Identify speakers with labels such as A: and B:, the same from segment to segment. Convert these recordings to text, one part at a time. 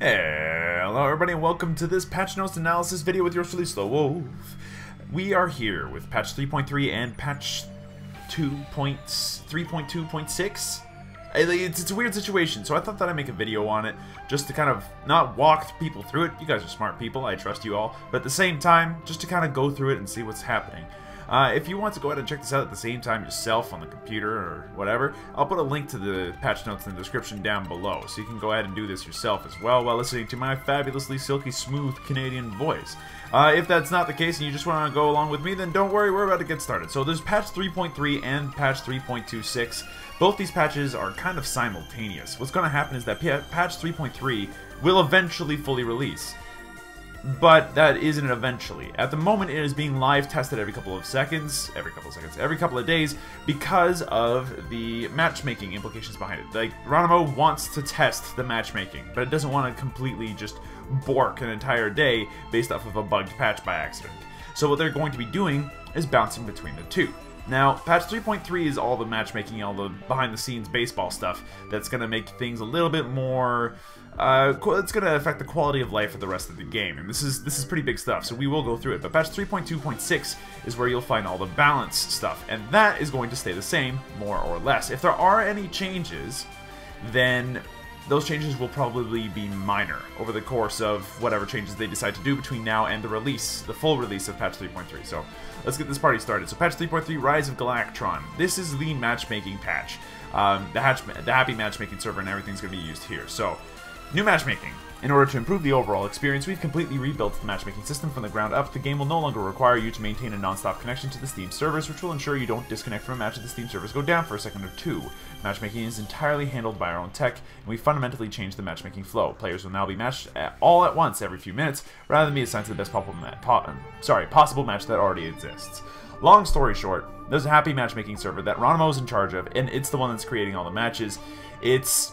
A: Hello everybody and welcome to this patch notes analysis video with yours truly, SlowWolf. We are here with patch 3.3 and patch 3.2.6. It's a weird situation, so I thought that I'd make a video on it just to kind of not walk people through it. You guys are smart people, I trust you all, but at the same time, just to kind of go through it and see what's happening. If you want to go ahead and check this out at the same time yourself on the computer or whatever, I'll put a link to the patch notes in the description down below, so you can go ahead and do this yourself as well while listening to my fabulously silky smooth Canadian voice. If that's not the case and you just want to go along with me, then don't worry, we're about to get started. So there's patch 3.3 and patch 3.26. Both these patches are kind of simultaneous. What's going to happen is that patch 3.3 will eventually fully release. But that isn't eventually. At the moment, it is being live tested every couple of days, because of the matchmaking implications behind it. Like, Ronimo wants to test the matchmaking, but it doesn't want to completely just bork an entire day based off of a bugged patch by accident. So what they're going to be doing is bouncing between the two. Now, patch 3.3 is all the matchmaking, all the behind-the-scenes baseball stuff that's going to make things a little bit more... it's going to affect the quality of life for the rest of the game, and this is pretty big stuff, so we will go through it. But patch 3.2.6 is where you'll find all the balance stuff, and that is going to stay the same, more or less. If there are any changes, then those changes will probably be minor over the course of whatever changes they decide to do between now and the full release of patch 3.3. So let's get this party started. So patch 3.3, Rise of GALACTRON. This is the matchmaking patch. The happy matchmaking server and everything's going to be used here. So, new matchmaking. In order to improve the overall experience, we've completely rebuilt the matchmaking system from the ground up. The game will no longer require you to maintain a non-stop connection to the Steam servers, which will ensure you don't disconnect from a match if the Steam servers go down for a second or two. Matchmaking is entirely handled by our own tech, and we fundamentally changed the matchmaking flow. Players will now be matched all at once every few minutes, rather than be assigned to the best possible match that already exists. Long story short, there's a happy matchmaking server that Ronimo's in charge of, and it's the one that's creating all the matches. It's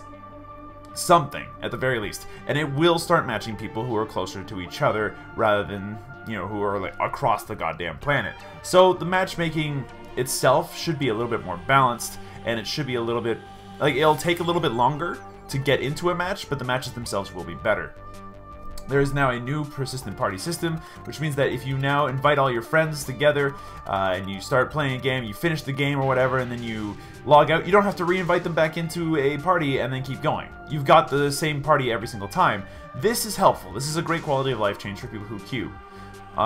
A: something, at the very least, and it will start matching people who are closer to each other rather than, you know, who are like across the goddamn planet. So the matchmaking itself should be a little bit more balanced, and it should be a little bit, like, it'll take a little bit longer to get into a match, but the matches themselves will be better. There is now a new persistent party system, which means that if you now invite all your friends together and you start playing a game, you finish the game or whatever, and then you log out, you don't have to re-invite them back into a party and then keep going. You've got the same party every single time. This is helpful. This is a great quality of life change for people who queue.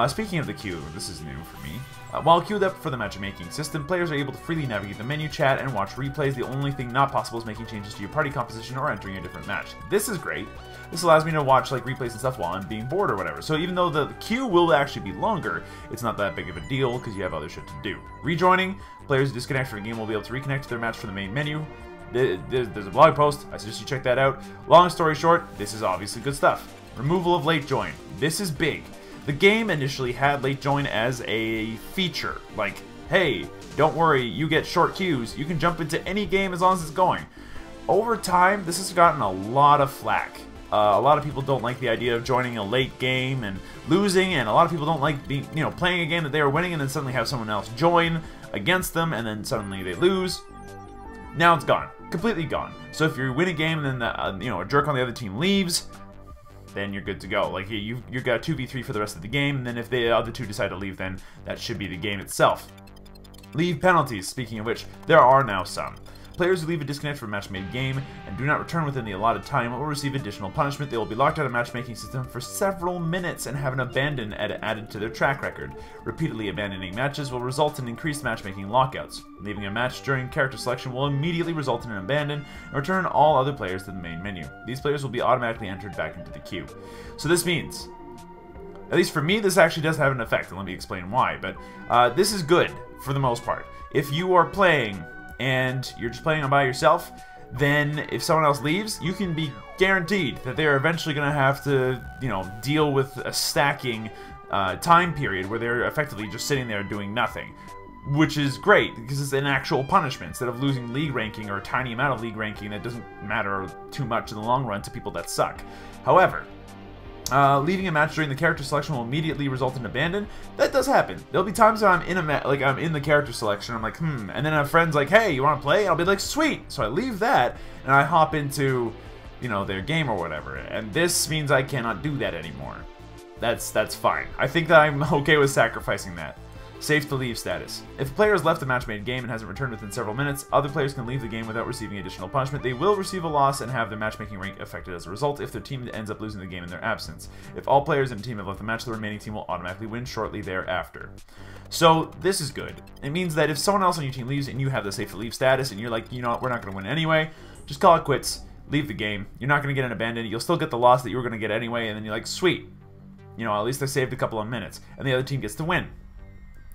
A: Speaking of the queue, this is new for me. While queued up for the matchmaking system, players are able to freely navigate the menu, chat, and watch replays. The only thing not possible is making changes to your party composition or entering a different match. This is great. This allows me to watch like replays and stuff while I'm being bored or whatever. So even though the queue will actually be longer, it's not that big of a deal because you have other shit to do. Rejoining, players who disconnect from the game will be able to reconnect to their match from the main menu. There's a blog post. I suggest you check that out. Long story short, this is obviously good stuff. Removal of late join. This is big. The game initially had late join as a feature. Like, hey, don't worry, you get short queues. You can jump into any game as long as it's going. Over time, this has gotten a lot of flack. A lot of people don't like the idea of joining a late game and losing, and a lot of people don't like playing a game that they are winning and then suddenly have someone else join against them and then suddenly they lose. Now it's gone. Completely gone. So if you win a game and then a jerk on the other team leaves, then you're good to go. Like, you've got 2v3 for the rest of the game, and then if the other two decide to leave, then that should be the game itself. Leave penalties, speaking of which, there are now some. Players who leave a disconnect from a match-made game and do not return within the allotted time will receive additional punishment. They will be locked out of matchmaking system for several minutes and have an abandon added to their track record. Repeatedly abandoning matches will result in increased matchmaking lockouts. Leaving a match during character selection will immediately result in an abandon and return all other players to the main menu. These players will be automatically entered back into the queue. So this means, at least for me, this actually does have an effect, and let me explain why, but this is good for the most part. If you are playing and you're just playing by yourself, then if someone else leaves, you can be guaranteed that they're eventually going to have to, deal with a stacking time period where they're effectively just sitting there doing nothing. Which is great, because it's an actual punishment, instead of losing league ranking or a tiny amount of league ranking that doesn't matter too much in the long run to people that suck. However, leaving a match during the character selection will immediately result in abandon. That does happen. There'll be times where I'm in I'm in the character selection, I'm like, and then a friend's like, hey, you want to play? I'll be like, sweet! So I leave that, and I hop into you know, their game or whatever. And this means I cannot do that anymore. That's fine. I think that I'm okay with sacrificing that. Safe to leave status. If a player has left the match-made game and hasn't returned within several minutes, other players can leave the game without receiving additional punishment. They will receive a loss and have their matchmaking rank affected as a result if their team ends up losing the game in their absence. If all players in a team have left the match, the remaining team will automatically win shortly thereafter. So, this is good. It means that if someone else on your team leaves and you have the safe to leave status and you're like, you know what, we're not going to win anyway, just call it quits, leave the game. You're not going to get an abandoned, you'll still get the loss that you were going to get anyway, and then you're like, sweet. You know, at least I saved a couple of minutes, and the other team gets to win.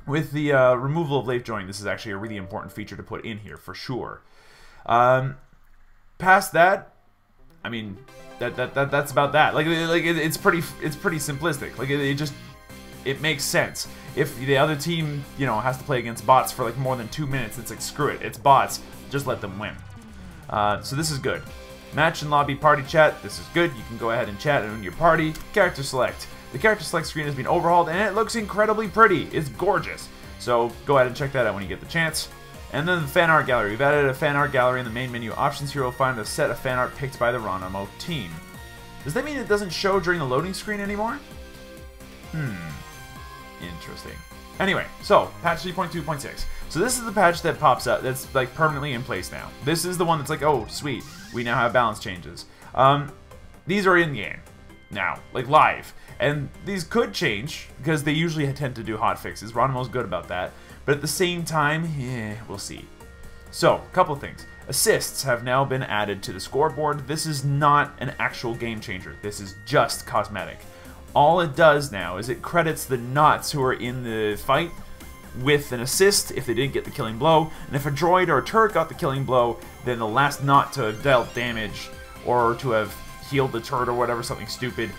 A: With the removal of late join, this is actually a really important feature to put in here, for sure. Past that, I mean, that's about that. Like it's pretty simplistic. Like it makes sense. If the other team, you know, has to play against bots for like more than 2 minutes, it's like, screw it, it's bots, just let them win. So this is good. Match and lobby party chat, this is good. You can go ahead and chat in your party. Character select. The character select screen has been overhauled and it looks incredibly pretty. It's gorgeous. So go ahead and check that out when you get the chance. And then the fan art gallery. We've added a fan art gallery in the main menu options. Here you'll find a set of fan art picked by the Ronamo team. Does that mean it doesn't show during the loading screen anymore? Interesting. Anyway, so patch 3.2.6. So this is the patch that pops up, that's like permanently in place now. This is the one that's like, oh sweet, we now have balance changes. These are in game now, like live. And these could change, because they usually tend to do hot fixes. Ronimo's good about that. But at the same time, we'll see. So, a couple of things. Assists have now been added to the scoreboard. This is not an actual game changer. This is just cosmetic. All it does now is it credits the knots who are in the fight with an assist if they didn't get the killing blow. And if a droid or a turret got the killing blow, then the last knot to have dealt damage or to have healed the turret or whatever, something stupid.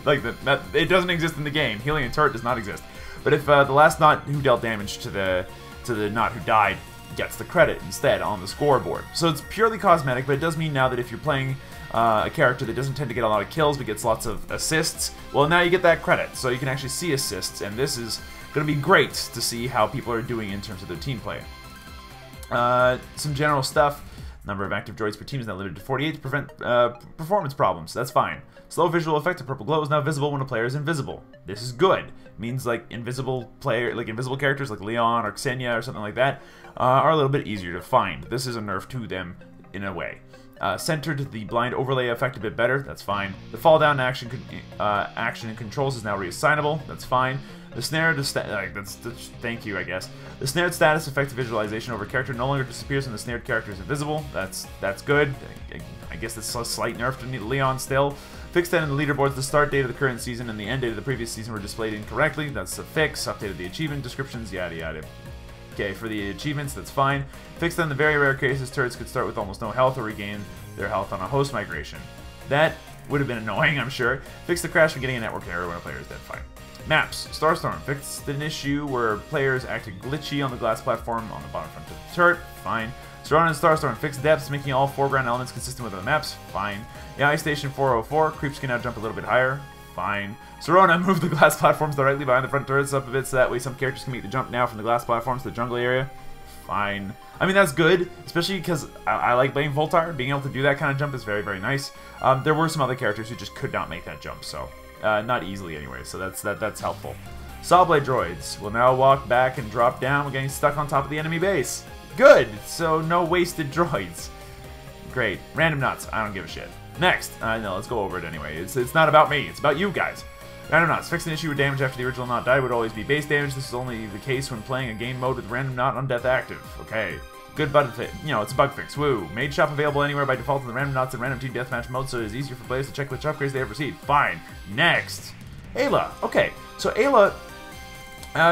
A: Like that, it doesn't exist in the game. Healing a turret does not exist. But if the last knot who dealt damage to the knot who died gets the credit instead on the scoreboard. So it's purely cosmetic, but it does mean now that if you're playing a character that doesn't tend to get a lot of kills but gets lots of assists, well, now you get that credit. So you can actually see assists, and this is going to be great to see how people are doing in terms of their team play. Some general stuff. Number of active droids per team is now limited to 48 to prevent performance problems. That's fine. Slow visual effect of purple glow is now visible when a player is invisible. This is good. It means like invisible characters like Leon or Xenia or something like that are a little bit easier to find. This is a nerf to them in a way. Centered the blind overlay effect a bit better. That's fine. The fall down action and controls is now reassignable. That's fine. The snared thank you, I guess. The snared status affects visualization over character no longer disappears when the snared character is invisible. That's good. I guess that's a slight nerf to Leon still. Fixed that in the leaderboards, the start date of the current season and the end date of the previous season were displayed incorrectly. That's a fix. Updated the achievement descriptions, yada yada. Okay, for the achievements, that's fine. Fixed that in the very rare cases, turrets could start with almost no health or regain their health on a host migration. That would have been annoying, I'm sure. Fixed the crash from getting a network error when a player is dead. Fine. Maps. Starstorm. Fixed an issue where players acted glitchy on the glass platform on the bottom front of the turret. Fine. Serona and Starstorm. Fixed depths, making all foreground elements consistent with other maps. Fine. The Ice Station 404. Creeps can now jump a little bit higher. Fine. Serona moved the glass platforms directly behind the front turrets up a bit so that way some characters can make the jump now from the glass platforms to the jungle area. Fine. I mean, that's good, especially because I like playing Voltar. Being able to do that kind of jump is very, very nice. There were some other characters who just could not make that jump, so not easily anyway, so that's helpful. Sawblade droids will now walk back and drop down when getting stuck on top of the enemy base. Good! So no wasted droids. Great. Random nuts. I don't give a shit. Next. No, let's go over it anyway. It's not about me. It's about you guys. Random knots. Fix an issue where damage after the original knot died would always be base damage. This is only the case when playing a game mode with random knot on death active. Okay. Good button fit. You know, it's a bug fix. Woo. Made shop available anywhere by default in the random knots and random team deathmatch mode, so it is easier for players to check which upgrades they have received. Fine. Next. Ayla. Okay. So Ayla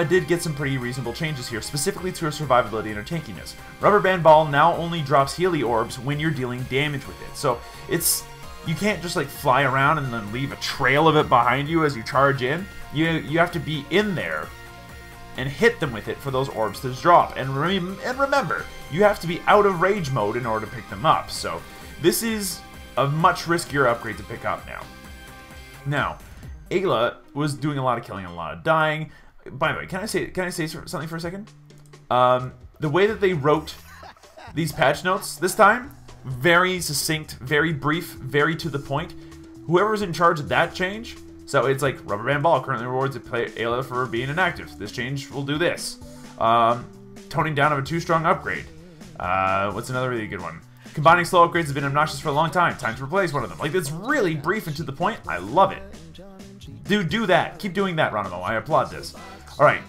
A: did get some pretty reasonable changes here, specifically to her survivability and her tankiness. Rubber Band Ball now only drops Healy Orbs when you're dealing damage with it. So it's... You can't just like fly around and then leave a trail of it behind you as you charge in. You have to be in there and hit them with it for those orbs to drop. And remember, you have to be out of rage mode in order to pick them up. So this is a much riskier upgrade to pick up now. Now, Ayla was doing a lot of killing and a lot of dying. By the way, can I say something for a second? The way that they wrote these patch notes this time, Very succinct, very brief, very to the point. Whoever's in charge of that change, so it's like Rubber Band Ball currently rewards Ayla for being inactive. This change will do this. Toning down of a 2-strong upgrade. What's another really good one? Combining slow upgrades has been obnoxious for a long time. Time to replace one of them. Like, it's really brief and to the point. I love it. Dude, do that. Keep doing that, Ronimo. I applaud this. Alright.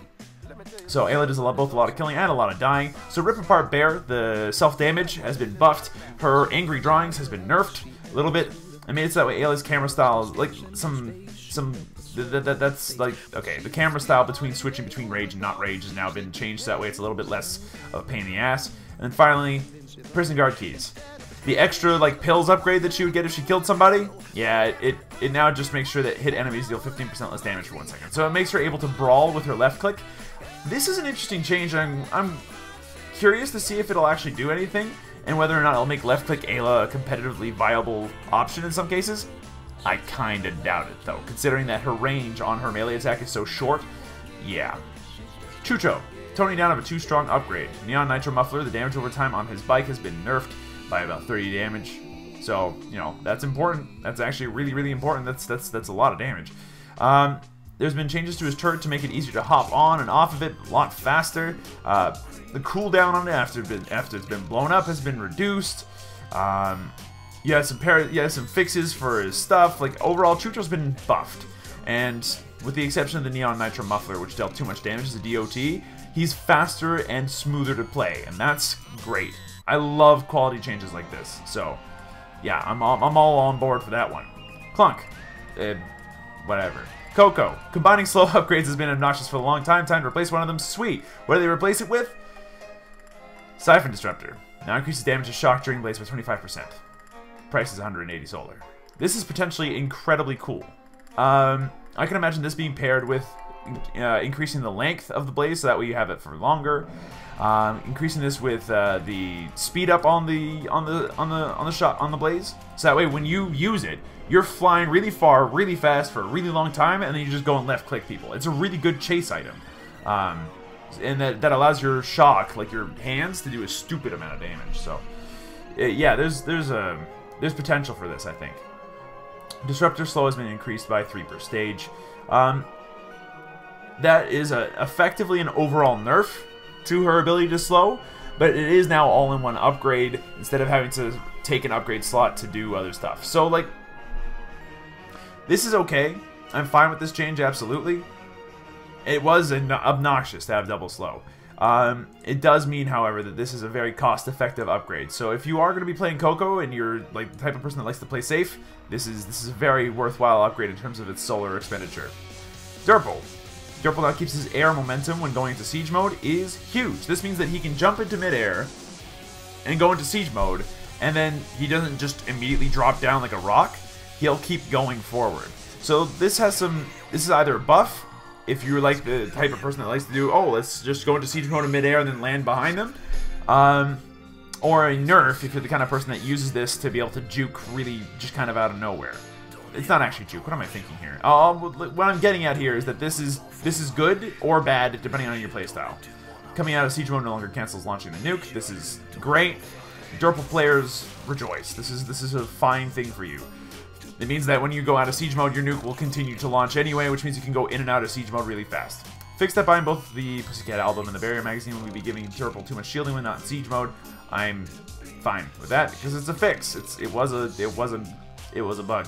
A: So, Ayla does both a lot of killing and a lot of dying. So, Rip Apart Bear, the self-damage, has been buffed. Her Angry Drawings has been nerfed a little bit. I made it so that way Ayla's camera style is like that's like, okay, the camera style between switching between rage and not rage has now been changed so that way it's a little bit less of a pain in the ass. And then finally, Prison Guard Keys. The extra, like, pills upgrade that she would get if she killed somebody, yeah, it now just makes sure that hit enemies deal 15% less damage for 1 second. So it makes her able to brawl with her left click. This is an interesting change. I'm curious to see if it'll actually do anything, and whether or not it'll make left click Ayla a competitively viable option in some cases. I kinda doubt it, though, considering that her range on her melee attack is so short. Yeah. Chucho. Toning down of a 2-strong upgrade. Neon Nitro Muffler, the damage over time on his bike has been nerfed by about 30 damage. So, you know, that's important. That's actually really, really important. That's a lot of damage. There's been changes to his turret to make it easier to hop on and off of it a lot faster. The cooldown on it after it's been blown up has been reduced. You have some fixes for his stuff. Like, overall, Chucho's been buffed. And with the exception of the Neon Nitro Muffler, which dealt too much damage as a DOT, he's faster and smoother to play, and that's great. I love quality changes like this. So, yeah, I'm all on board for that one. Clunk. Whatever. Coco. Combining slow upgrades has been obnoxious for a long time. Time to replace one of them. Sweet. What do they replace it with? Siphon Disruptor. Now increases damage to shock during blades by 25%. Price is 180 solar. This is potentially incredibly cool. I can imagine this being paired with increasing the length of the blaze, so that way you have it for longer. Increasing this with the speed up on the blaze, so that way when you use it, you're flying really far, really fast for a really long time, and then you just go and left click people. It's a really good chase item, and that allows your shock, like your hands, to do a stupid amount of damage. So yeah, there's potential for this, I think. Disruptor slow has been increased by 3 per stage. That is effectively an overall nerf to her ability to slow, but it is now all-in-one upgrade instead of having to take an upgrade slot to do other stuff. So, like, this is okay. I'm fine with this change, absolutely. It was obnoxious to have double slow. It does mean, however, that this is a very cost-effective upgrade. So if you are going to be playing Coco and you're like the type of person that likes to play safe, this is a very worthwhile upgrade in terms of its solar expenditure. Durple. Durple now keeps his air momentum when going into siege mode is huge. This means that he can jump into midair and go into siege mode, and then he doesn't just immediately drop down like a rock. He'll keep going forward. So this has some. This is either a buff if you're like the type of person that likes to do, oh, let's just go into siege mode in midair and then land behind them, or a nerf if you're the kind of person that uses this to be able to juke really just kind of out of nowhere. It's not actually juke. What am I thinking here? What I'm getting at here is that this is good or bad depending on your playstyle. Coming out of siege mode no longer cancels launching the nuke. This is great. Durple players rejoice. This is a fine thing for you. It means that when you go out of siege mode, your nuke will continue to launch anyway, which means you can go in and out of siege mode really fast. Fixed that by in both the Pussycat album and the Barrier magazine when we be giving Durple too much shielding when not in siege mode. I'm fine with that because it's a fix. It was a bug.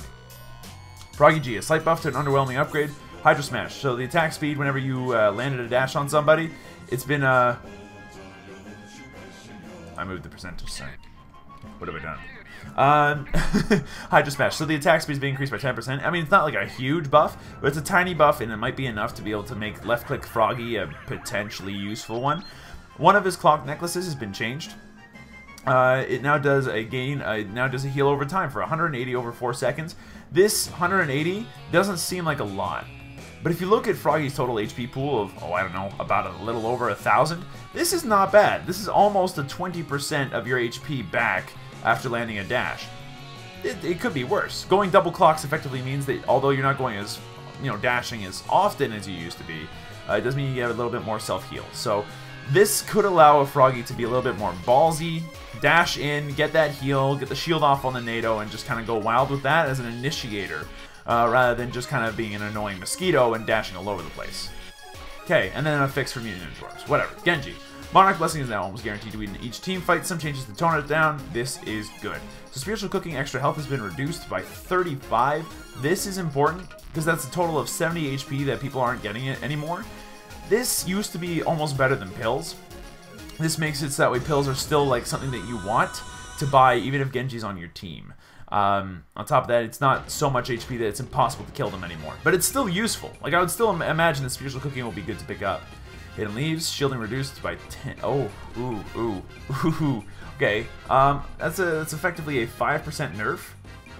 A: Froggy G, a slight buff to an underwhelming upgrade. Hydro Smash. So the attack speed whenever you landed a dash on somebody, it's been I moved the percentage sign. What have I done? Hydro Smash. So the attack speed is being increased by 10%. I mean, it's not like a huge buff, but it's a tiny buff, and it might be enough to be able to make left-click Froggy a potentially useful one. One of his clock necklaces has been changed. It now does a gain. Now does a heal over time for 180 over 4 seconds. This 180 doesn't seem like a lot, but if you look at Froggy's total HP pool of, I don't know, about a little over 1,000, this is not bad. This is almost a 20% of your HP back after landing a dash. It could be worse. Going double clocks effectively means that although you're not going as, dashing as often as you used to be, it does mean you get a little bit more self-heal. So This could allow a Froggy to be a little bit more ballsy, dash in, get that heal, get the shield off on the NATO, and just kind of go wild with that as an initiator, rather than just kind of being an annoying mosquito and dashing all over the place. Okay, and then a fix for Mutant Ninja. Whatever. Genji. Monarch Blessing is now almost guaranteed to win in each team fight. Some changes to tone it down. This is good. So Spiritual Cooking extra health has been reduced by 35. This is important because that's a total of 70 HP that people aren't getting it anymore. This used to be almost better than pills. This makes it so that way pills are still like something that you want to buy even if Genji's on your team. On top of that, it's not so much HP that it's impossible to kill them anymore. But it's still useful. Like, I would still imagine that Spiritual Cooking will be good to pick up. Hidden Leaves, shielding reduced by 10. Oh, ooh. Okay, that's effectively a 5% nerf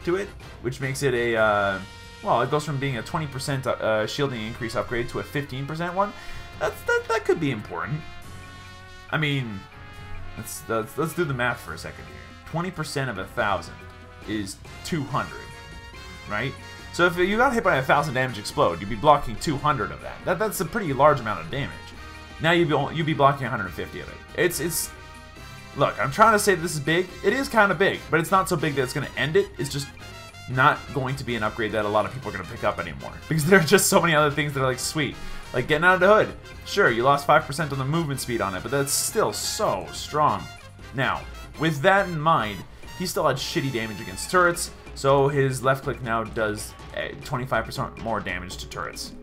A: to it, which makes it a, well, it goes from being a 20% shielding increase upgrade to a 15% one. That could be important. I mean, let's do the math for a second here. 20% of 1,000 is 200, right? So if you got hit by 1,000 damage explode, you'd be blocking 200 of that. That's a pretty large amount of damage. Now you'd be blocking 150 of it. It's look, I'm trying to say this is big. It is kind of big, but it's not so big that it's going to end it. It's just not going to be an upgrade that a lot of people are going to pick up anymore. Because there are just so many other things that are like, sweet. Like getting out of the hood. Sure, you lost 5% on the movement speed on it, but that's still so strong. Now, with that in mind, he still had shitty damage against turrets, so his left click now does 25% more damage to turrets.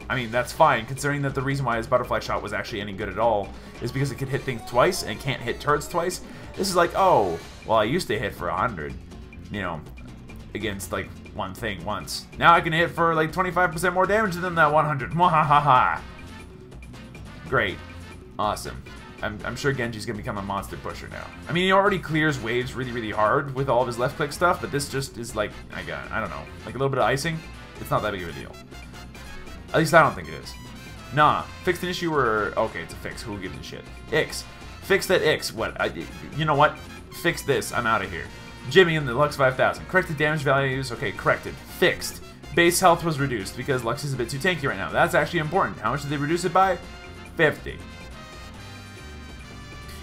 A: I mean, that's fine, considering that the reason why his butterfly shot was actually any good at all is because it could hit things twice and can't hit turrets twice. This is like, oh, well, I used to hit for 100, you know, against, like, one thing once. Now I can hit for, like, 25% more damage than that 100. Mwahaha. Great. Awesome. I'm sure Genji's gonna become a monster pusher now. I mean, he already clears waves really, really hard with all of his left click stuff, but this just is like, I don't know, like a little bit of icing. It's not that big of a deal. At least I don't think it is. Nah, fixed an issue or... Okay, it's a fix. Who gives a shit? Ix. Fix that Ix. What? You know what? Fix this. I'm out of here. Jimmy in the Lux 5000. Corrected damage values. Okay, corrected. Fixed. Base health was reduced because Lux is a bit too tanky right now. That's actually important. How much did they reduce it by? 50.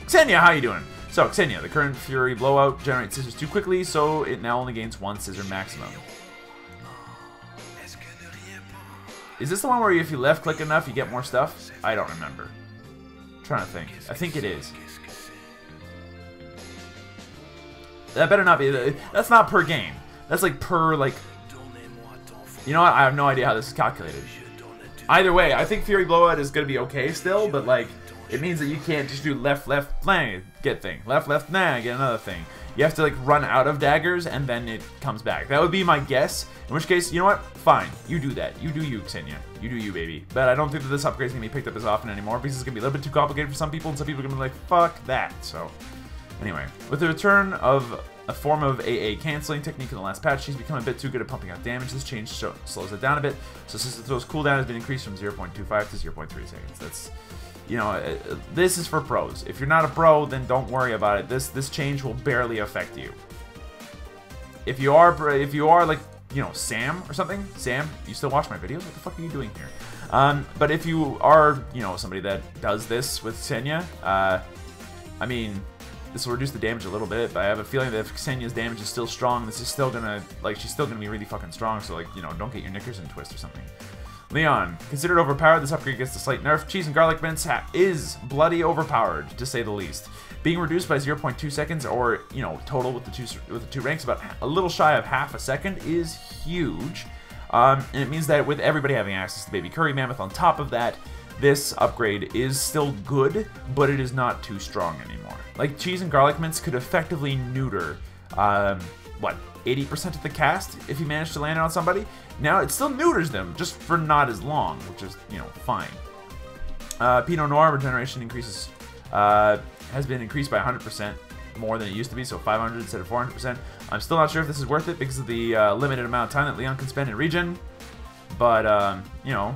A: Xenia, how you doing? So, Xenia, the current Fury blowout generates scissors too quickly, so it now only gains 1 scissor maximum. Is this the one where if you left click enough, you get more stuff? I don't remember. I'm trying to think. I think it is. That better not be. That's not per game. That's like per, like... You know what? I have no idea how this is calculated. Either way, I think Fury Blowout is going to be okay still, but like, it means that you can't just do left, nah, get thing. Left, nah, get another thing. You have to like run out of daggers and then it comes back. That would be my guess. In which case, you know what? Fine. You do that. You do you, Xenia. You do you, baby. But I don't think that this upgrade is going to be picked up as often anymore because it's going to be a little bit too complicated for some people and some people are going to be like, fuck that. So, anyway. With the return of a form of AA canceling technique in the last patch, she's become a bit too good at pumping out damage. This change slows it down a bit. So since the throw's cooldown has been increased from 0.25 to 0.3 seconds. That's... You know, this is for pros. If you're not a pro, then don't worry about it. This change will barely affect you. If you are like, you know, Sam or something, Sam, you still watch my videos? What the fuck are you doing here? But if you are, you know, somebody that does this with Xenia, I mean, this will reduce the damage a little bit, but I have a feeling that if Xenia's damage is still strong, this is still gonna, like, she's still gonna be really fucking strong. So, like, you know, don't get your knickers in a twist or something. Leon, considered overpowered, this upgrade gets a slight nerf. Cheese and garlic mince is bloody overpowered, to say the least. Being reduced by 0.2 seconds, or, you know, total with the two ranks, about a little shy of half a second, is huge. And it means that with everybody having access to Baby Curry Mammoth on top of that, this upgrade is still good, but it is not too strong anymore. Like, cheese and garlic mince could effectively neuter, what, 80% of the cast if you manage to land it on somebody? Now, it still neuters them, just for not as long, which is, you know, fine. Pinot Noir regeneration increases, has been increased by 100% more than it used to be, so 500 instead of 400%. I'm still not sure if this is worth it because of the limited amount of time that Leon can spend in regen, but, you know,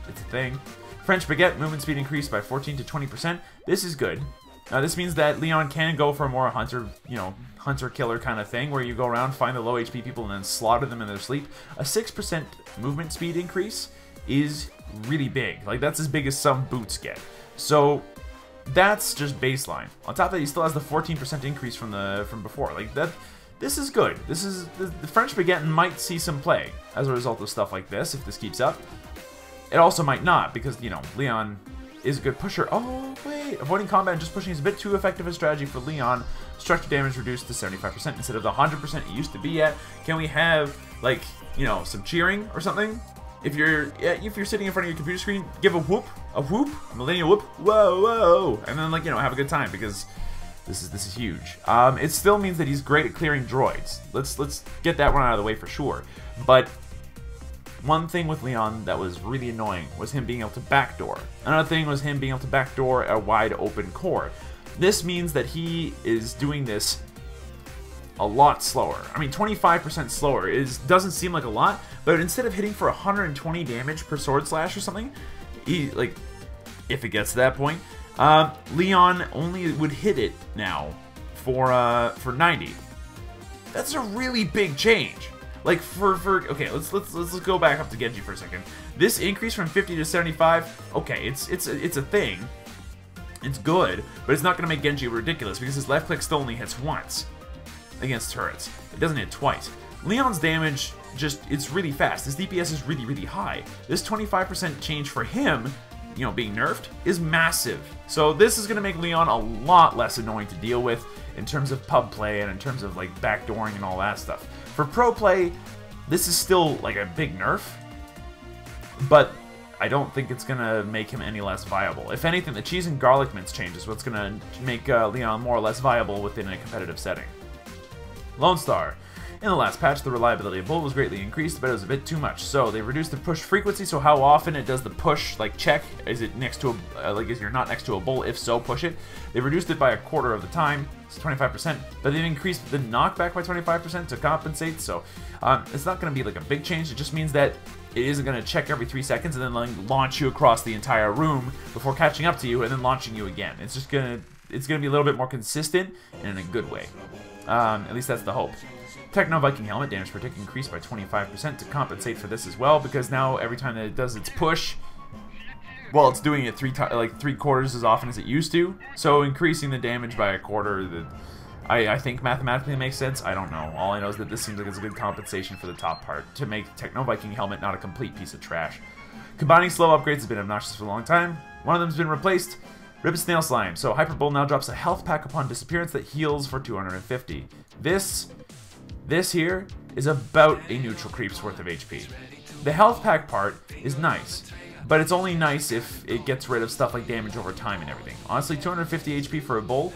A: it's a thing. French Baguette movement speed increased by 14 to 20%. This is good. This means that Leon can go for a more hunter, you know, hunter-killer kind of thing, where you go around, find the low HP people, and then slaughter them in their sleep. A 6% movement speed increase is really big. Like, that's as big as some boots get. So, That's just baseline. On top of that, he still has the 14% increase from before. Like that, this is good. This is the French Baguette might see some play as a result of stuff like this if this keeps up. It also might not because you know Leon is a good pusher. Oh wait, avoiding combat and just pushing is a bit too effective a strategy for Leon. Structure damage reduced to 75% instead of the 100% it used to be at. Can we have like you know some cheering or something? If you're sitting in front of your computer screen, give a whoop, a millennial whoop, whoa, whoa, and then like you know have a good time because this is huge. It still means that he's great at clearing droids. Let's get that one out of the way for sure. But one thing with Leon that was really annoying was him being able to backdoor. Another thing was him being able to backdoor a wide open core. This means that he is doing this a lot slower. I mean, 25% slower doesn't seem like a lot, but instead of hitting for 120 damage per sword slash or something, like if it gets to that point, Leon only would hit it now for 90. That's a really big change. Like okay, let's go back up to Genji for a second. This increase from 50 to 75, okay, it's a thing. It's good, but it's not going to make Genji ridiculous because his left click still only hits once against turrets. It doesn't hit twice. Leon's damage it's really fast. His DPS is really, really high. This 25% change for him, you know, being nerfed, is massive. So this is going to make Leon a lot less annoying to deal with in terms of pub play and in terms of like backdooring and all that stuff. For pro play, this is still like a big nerf, but I don't think it's going to make him any less viable. If anything, the cheese and garlic mince change is what's going to make Leon more or less viable within a competitive setting. Lone Star. In the last patch, the reliability of Bull was greatly increased, but it was a bit too much. So they reduced the push frequency, so how often it does the push, like check, is it next to a, like is you're not next to a Bull, if so, push it. They reduced it by a quarter of the time, it's 25%, but they've increased the knockback by 25% to compensate, so it's not going to be like a big change. It just means that it isn't going to check every 3 seconds and then like, launch you across the entire room before catching up to you and then launching you again. It's just going to be a little bit more consistent and in a good way. At least that's the hope. Techno Viking Helmet damage per tick increased by 25% to compensate for this as well, because now every time that it does its push, well, it's doing it three quarters as often as it used to. So increasing the damage by a quarter, I think mathematically makes sense. I don't know. All I know is that this seems like it's a good compensation for the top part to make Techno Viking Helmet not a complete piece of trash. Combining slow upgrades has been obnoxious for a long time. One of them has been replaced. Ribbit Snail Slime. So Hyper Bull now drops a health pack upon disappearance that heals for 250. This here is about a neutral creep's worth of HP. The health pack part is nice, but it's only nice if it gets rid of stuff like damage over time and everything. Honestly, 250 HP for a bull,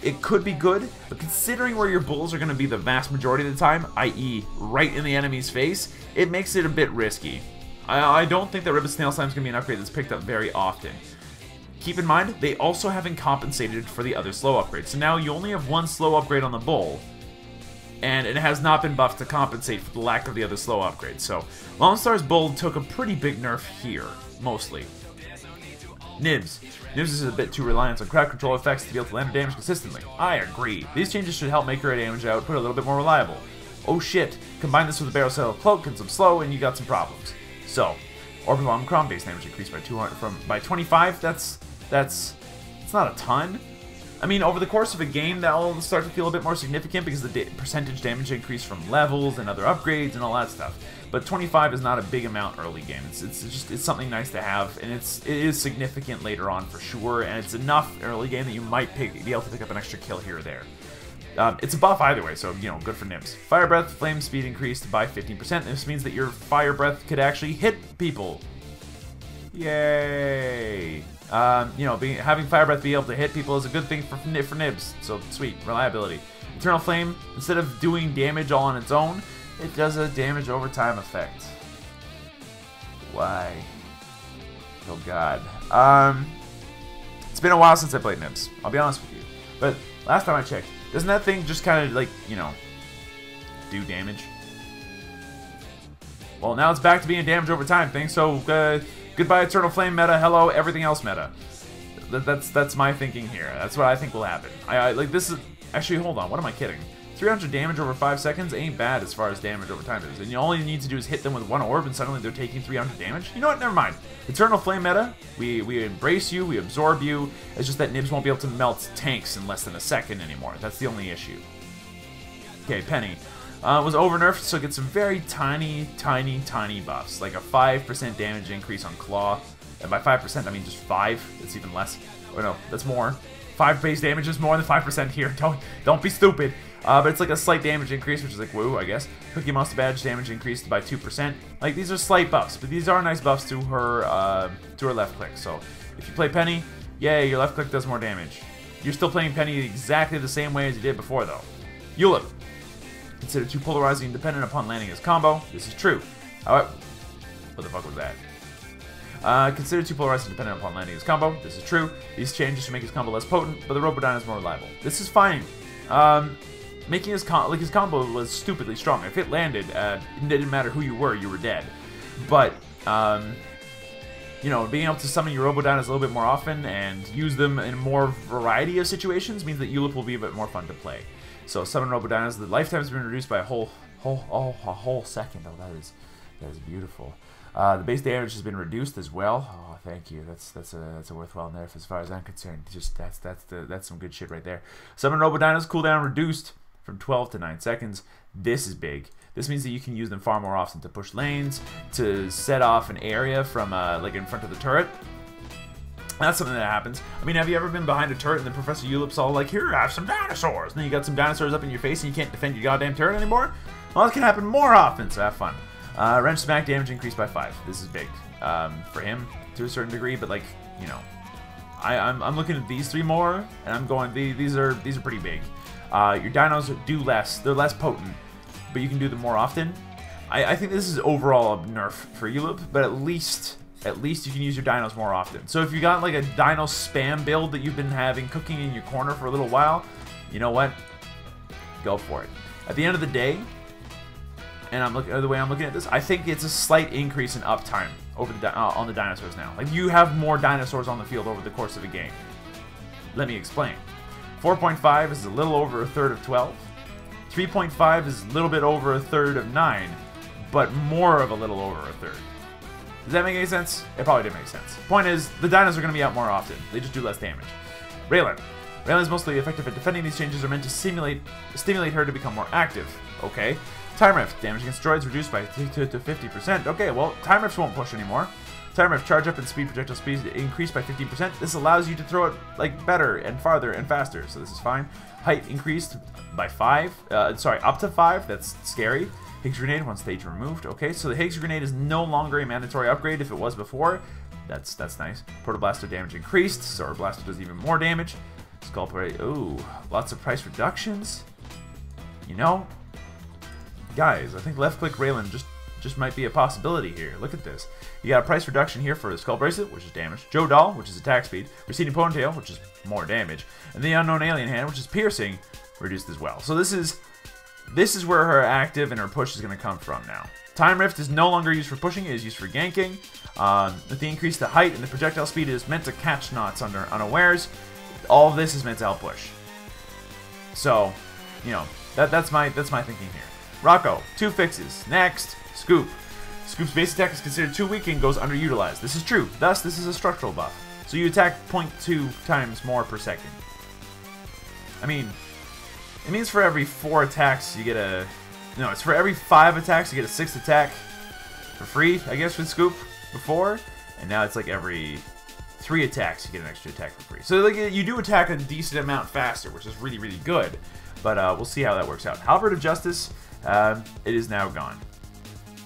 A: it could be good, but considering where your bulls are going to be the vast majority of the time, i.e. right in the enemy's face, it makes it a bit risky. I don't think that Ribbit Snail Slime is going to be an upgrade that's picked up very often. Keep in mind, they also haven't compensated for the other slow upgrades, so now you only have one slow upgrade on the bull, and it has not been buffed to compensate for the lack of the other slow upgrades. So Lone Star's bull took a pretty big nerf here, mostly. Nibs. Nibs is a bit too reliant on crowd control effects to be able to land her damage consistently. I agree. These changes should help make her damage output a little bit more reliable. Oh shit, combine this with a barrel saddle cloak and some slow and you got some problems. So, Orbital Omicron base damage increased by 25, that's it's not a ton. I mean, over the course of a game, that will start to feel a bit more significant because the percentage damage increase from levels and other upgrades and all that stuff. But 25 is not a big amount early game. It's something nice to have, and it is significant later on for sure. And it's enough early game that you might be able to pick up an extra kill here or there. It's a buff either way, so you know, good for Nibs. Fire Breath, flame speed increased by 15%. This means that your Fire Breath could actually hit people. Yay! You know, having Fire Breath be able to hit people is a good thing for Nibs, so sweet. Reliability. Eternal Flame, instead of doing damage all on its own, it does a damage over time effect. Why? Oh god. It's been a while since I played Nibs, I'll be honest with you. But last time I checked, doesn't that thing just kind of like, you know, do damage? Well, now it's back to being damage over time thing, so goodbye Eternal Flame meta, hello everything else meta. That's my thinking here. That's what I think will happen. Like this is actually, hold on, what am I kidding? 300 damage over 5 seconds ain't bad as far as damage over time is. And you all you need to do is hit them with one orb and suddenly they're taking 300 damage. You know what? Never mind. Eternal Flame meta. We embrace you. We absorb you. It's just that Nibs won't be able to melt tanks in less than a second anymore. That's the only issue. Okay, Penny. Was over-nerfed, so it gets some very tiny buffs. Like a 5% damage increase on Claw. And by 5%, I mean just 5. It's even less. Oh no, that's more. 5 base damage is more than 5% here. Don't be stupid. But it's like a slight damage increase, which is like, woo, I guess. Cookie Monster Badge damage increased by 2%. Like, these are slight buffs, but these are nice buffs to her left click. So, if you play Penny, yay, your left click does more damage. You're still playing Penny exactly the same way as you did before, though. Julep. Considered too polarizing and dependent upon landing his combo. This is true. However, what the fuck was that? Considered too polarizing and dependent upon landing his combo. This is true. These changes should make his combo less potent, but the Robodyne is more reliable. This is fine. Making his combo was stupidly strong. If it landed, it didn't matter who you were dead. But you know, being able to summon your Robodyne a little bit more often and use them in more variety of situations means that Julep will be a bit more fun to play. So summon Robodyne, the lifetime has been reduced by a whole second. Oh, that is beautiful. The base damage has been reduced as well. Oh, thank you. That's a worthwhile nerf as far as I'm concerned. Just that's some good shit right there. Summon Robodyne's cooldown reduced from 12 to 9 seconds. This is big. This means that you can use them far more often to push lanes, to set off an area from like in front of the turret. That's something that happens. I mean, have you ever been behind a turret and then Professor Julep's all like, here, I have some dinosaurs. And then you got some dinosaurs up in your face and you can't defend your goddamn turret anymore? Well, that can happen more often, so have fun. Wrench Smack damage increased by 5. This is big for him to a certain degree, but like, you know, I'm looking at these 3 more, and I'm going, these are pretty big. Your dinos do less. They're less potent, but you can do them more often. I think this is overall a nerf for Julep, but at least you can use your dinos more often. So if you got like a dino spam build that you've been having cooking in your corner for a little while, you know what? Go for it. At the end of the day, and the way I'm looking at this, I think it's a slight increase in uptime over on the dinosaurs now. Like, you have more dinosaurs on the field over the course of a game. Let me explain. 4.5 is a little over a third of 12. 3.5 is a little bit over a third of 9, but more of a little over a third. Does that make any sense? It probably didn't make sense. Point is, the dinos are going to be out more often. They just do less damage. Raylan. Raylan is mostly effective at defending. These changes are meant to stimulate her to become more active. Okay. Time Rift. Damage against droids reduced by 50%. Okay, well, Time Rifts won't push anymore. Time Rift. Charge up and speed, projectile speed increased by 15%. This allows you to throw it like better and farther and faster, so this is fine. Height increased by 5. Up to 5. That's scary. Higgs Grenade, 1 stage removed. Okay, so the Higgs Grenade is no longer a mandatory upgrade if it was before. That's nice. Protoblaster damage increased, so our Blaster does even more damage. Skull Parade, ooh, lots of price reductions. You know, guys, I think left click Raylan just might be a possibility here. Look at this. You got a price reduction here for the Skull Bracelet, which is damage. Joe Doll, which is attack speed. Receding Ponytail, which is more damage. And the Unknown Alien Hand, which is piercing, reduced as well. So this is where her active and her push is going to come from now. Time Rift is no longer used for pushing, it is used for ganking. With the increase to height and the projectile speed, it is meant to catch knots under unawares. All of this is meant to help push. So, you know, that's my thinking here. Rocco, 2 fixes. Next, Scoop. Scoop's base attack is considered too weak and goes underutilized. This is true. Thus, this is a structural buff. So you attack 0.2 times more per second. I mean, it means for every 4 attacks you get a... No, it's for every 5 attacks you get a 6th attack for free, I guess, with Scoop before. And now it's like every 3 attacks you get an extra attack for free. So like, you do attack a decent amount faster, which is really, really good. But we'll see how that works out. Halberd of Justice, it is now gone.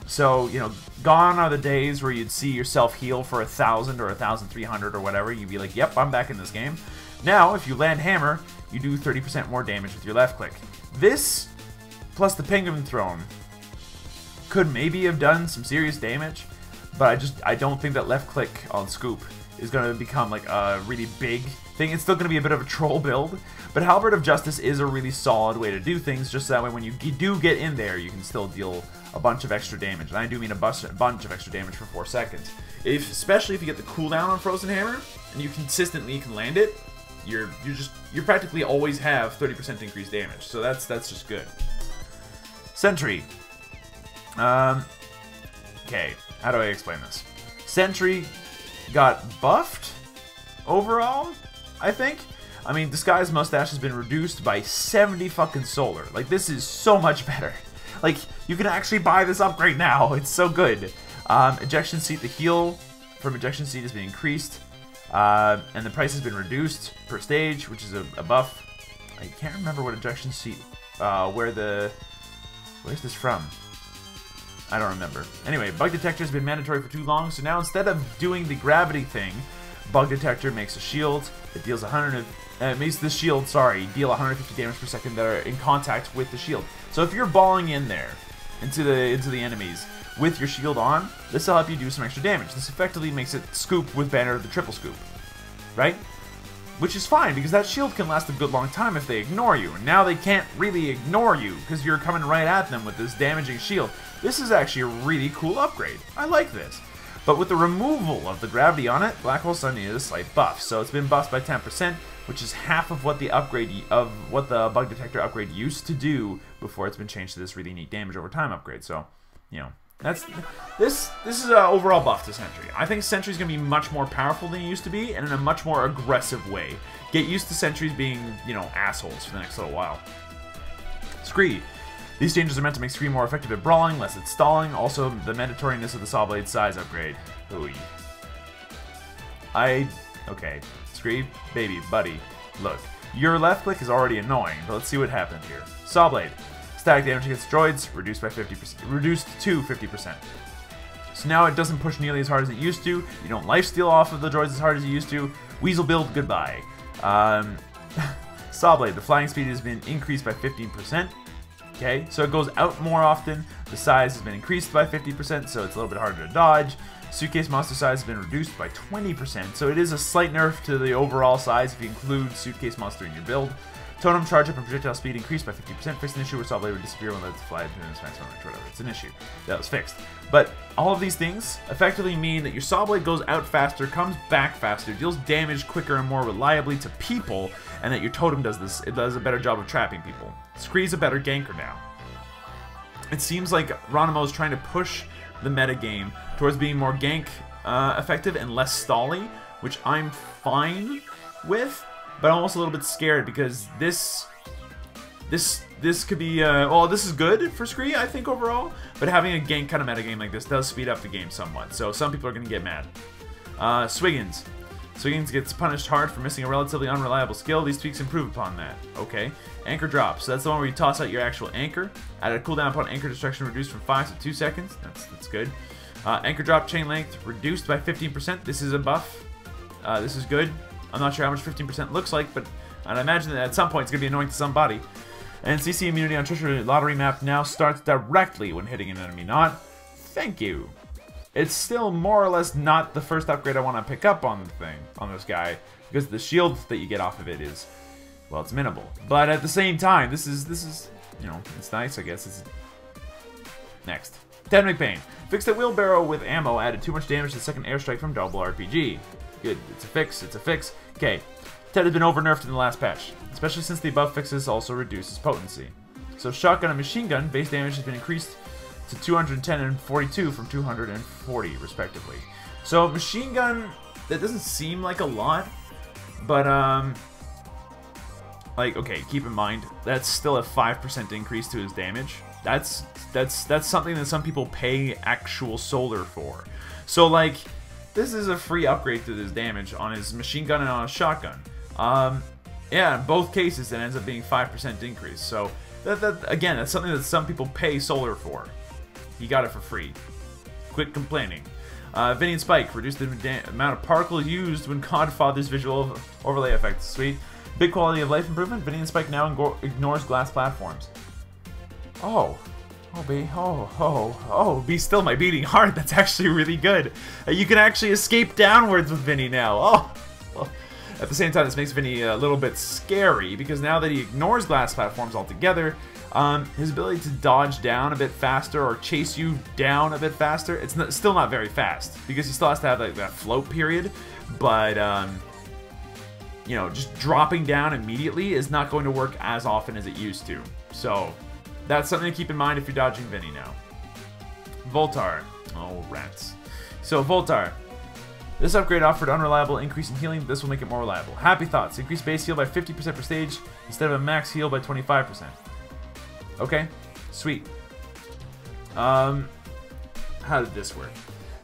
A: So, you know, gone are the days where you'd see yourself heal for 1,000 or 1,300 or whatever. You'd be like, yep, I'm back in this game. Now, if you land Hammer, you do 30% more damage with your left click. This, plus the Penguin Throne, could maybe have done some serious damage, but I don't think that left click on Scoop is going to become like a really big thing. It's still going to be a bit of a troll build, but Halberd of Justice is a really solid way to do things, just so that way when you do get in there, you can still deal a bunch of extra damage. And I do mean a bunch of extra damage for 4 seconds. Especially if you get the cooldown on Frozen Hammer, and you consistently can land it, you're practically always have 30% increased damage. So that's just good. Sentry. Okay, how do I explain this? Sentry got buffed overall, I think. I mean, Disguise Mustache has been reduced by 70 fucking solar. Like, this is so much better. Like, you can actually buy this upgrade now. It's so good. Ejection Seat, the heal from Ejection Seat has been increased. And the price has been reduced per stage, which is a buff. I can't remember what Ejection Seat, where's this from? I don't remember. Anyway, Bug Detector has been mandatory for too long, so now instead of doing the gravity thing, Bug Detector makes a shield that deals makes the shield, deal 150 damage per second that are in contact with the shield. So if you're balling in there into the enemies with your shield on, this will help you do some extra damage. This effectively makes it scoop with Banner the triple scoop, right? Which is fine, because that shield can last a good long time if they ignore you. And now they can't really ignore you, because you're coming right at them with this damaging shield. This is actually a really cool upgrade. I like this. But with the removal of the gravity on it, Black Hole Sun needed a slight buff. So it's been buffed by 10%, which is half of what the Bug Detector upgrade used to do before it's been changed to this really neat damage over time upgrade. So, you know, this is an overall buff to Sentry. I think Sentry's gonna be much more powerful than he used to be, and in a much more aggressive way. Get used to Sentries being, you know, assholes for the next little while. Scree. These changes are meant to make Scree more effective at brawling, less at stalling. Also, the mandatoriness of the Saw Blade size upgrade. Ooh. Okay. Scree, baby, buddy. Look, your left click is already annoying, but let's see what happened here. Saw Blade. Static damage against droids reduced by 50%, reduced to 50%. So now it doesn't push nearly as hard as it used to. You don't lifesteal off of the droids as hard as you used to. Weasel build, goodbye. Saw Blade, the flying speed has been increased by 15%. Okay, so it goes out more often. The size has been increased by 50%, so it's a little bit harder to dodge. Suitcase monster size has been reduced by 20%, so it is a slight nerf to the overall size if you include Suitcase monster in your build. Totem charge up and projectile speed increased by 50%. Fixed an issue where Saw Blade would disappear when let it fly to its maximum range. Whatever, it's an issue. That was fixed. But all of these things effectively mean that your Saw Blade goes out faster, comes back faster, deals damage quicker and more reliably to people, and that your Totem does this. It does a better job of trapping people. Scree's a better ganker now. It seems like Ronimo is trying to push the metagame towards being more gank effective and less stally, which I'm fine with. But I'm also a little bit scared because this could be, well, this is good for Scree, I think, overall. But having a gank kind of metagame like this does speed up the game somewhat. So some people are going to get mad. Swiggins. Swiggins gets punished hard for missing a relatively unreliable skill. These tweaks improve upon that. Okay. Anchor drop. So that's the one where you toss out your actual anchor. Added a cooldown upon anchor destruction reduced from 5 to 2 seconds. That's good. Anchor drop chain length reduced by 15%. This is a buff. This is good. I'm not sure how much 15% looks like, but I'd imagine that at some point it's going to be annoying to somebody. And CC immunity on Treasure Lottery map now starts directly when hitting an enemy. Not, thank you. It's still more or less not the first upgrade I want to pick up on the thing, on this guy, because the shield that you get off of it is, well, it's minimal. But at the same time, this is, you know, it's nice, I guess. It's next. Ted McBain. Fixed a wheelbarrow with ammo, added too much damage to the second airstrike from Double RPG. Good, it's a fix, it's a fix. Okay, Ted has been over-nerfed in the last patch, especially since the above fixes also reduce his potency. So shotgun and machine gun base damage has been increased to 210 and 42 from 240 respectively. So machine gun, that doesn't seem like a lot, but like, okay, keep in mind that's still a 5% increase to his damage. That's something that some people pay actual solar for. So like, this is a free upgrade to his damage on his machine gun and on his shotgun. Yeah, in both cases, it ends up being 5% increase. So, again, that's something that some people pay solar for. He got it for free. Quit complaining. Vinny and Spike reduced the amount of particles used when Godfather's visual overlay effect. Sweet. Big quality of life improvement. Vinny and Spike now ignores glass platforms. Oh. Be still my beating heart. That's actually really good. You can actually escape downwards with Vinny now. Oh. Well, at the same time, this makes Vinny a little bit scary because now that he ignores glass platforms altogether, his ability to dodge down a bit faster or chase you down a bit faster, it's still not very fast because he still has to have like that float period. But you know, just dropping down immediately is not going to work as often as it used to. So that's something to keep in mind if you're dodging Vinny now. Voltar. Oh, rats. So Voltar. This upgrade offered unreliable increase in healing. This will make it more reliable. Happy Thoughts. Increase base heal by 50% per stage instead of a max heal by 25%. Okay. Sweet. How did this work?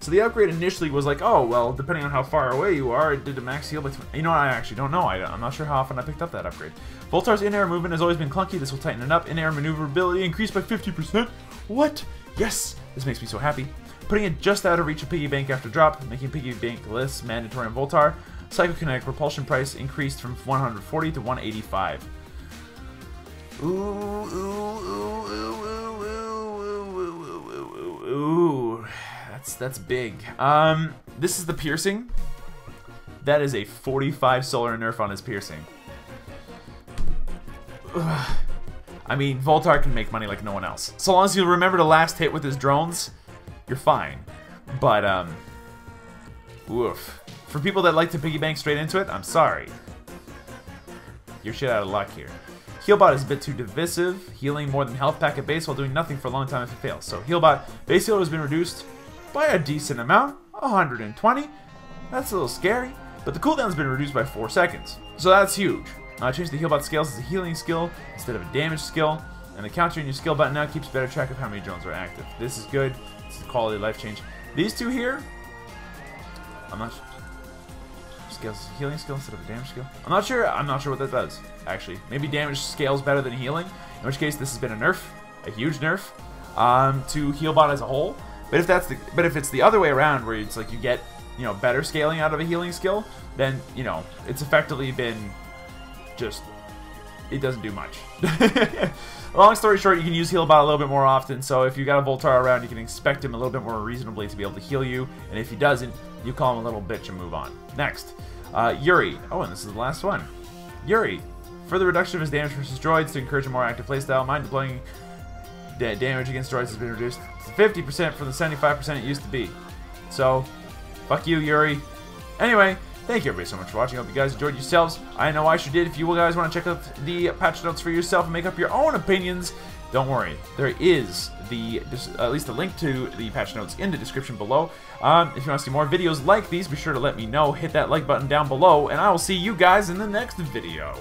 A: So the upgrade initially was like, oh, well, depending on how far away you are, it did a max heal by... You know what? I actually don't know. I'm not sure how often I picked up that upgrade. Voltar's in-air movement has always been clunky. This will tighten it up. In-air maneuverability increased by 50%. What? Yes! This makes me so happy. Putting it just out of reach of Piggy Bank after drop, making Piggy Bank less mandatory on Voltar. Psychokinetic repulsion price increased from 140 to 185. Ooh, ooh, ooh, ooh, ooh, ooh, ooh. That's big. This is the piercing. That is a 45 solar nerf on his piercing. Ugh. I mean, Voltar can make money like no one else. So long as you remember to last hit with his drones, you're fine. But, oof. For people that like to piggy bank straight into it, I'm sorry. You're shit out of luck here. Healbot is a bit too divisive, healing more than health pack at base while doing nothing for a long time if it fails. So Healbot, base heal has been reduced by a decent amount, 120. That's a little scary, but the cooldown's been reduced by 4 seconds. So that's huge. Change the Healbot scales as a healing skill instead of a damage skill, and the counter in your skill button now keeps better track of how many drones are active. This is good. This is a quality of life change. These two here, I'm not sure. Scales healing skill instead of a damage skill. I'm not sure what that does, actually. Maybe damage scales better than healing, in which case this has been a nerf, a huge nerf, to Healbot as a whole. But if it's the other way around, where it's like you get, you know, better scaling out of a healing skill, then, you know, it's effectively been just, it doesn't do much. Long story short, you can use Healbot a little bit more often, so if you got a Voltar around, you can expect him a little bit more reasonably to be able to heal you, and if he doesn't, you call him a little bitch and move on. Next, Yuri. Oh, and this is the last one. Yuri. Further reduction of his damage versus droids to encourage a more active playstyle. Mind deploying damage against droids has been reduced to 50% from the 75% it used to be. So, fuck you, Yuri. Anyway, thank you everybody so much for watching. I hope you guys enjoyed yourselves. I know I sure did. If you guys want to check out the patch notes for yourself and make up your own opinions, don't worry. There is at least a link to the patch notes in the description below. If you want to see more videos like these, be sure to let me know. Hit that like button down below, and I will see you guys in the next video.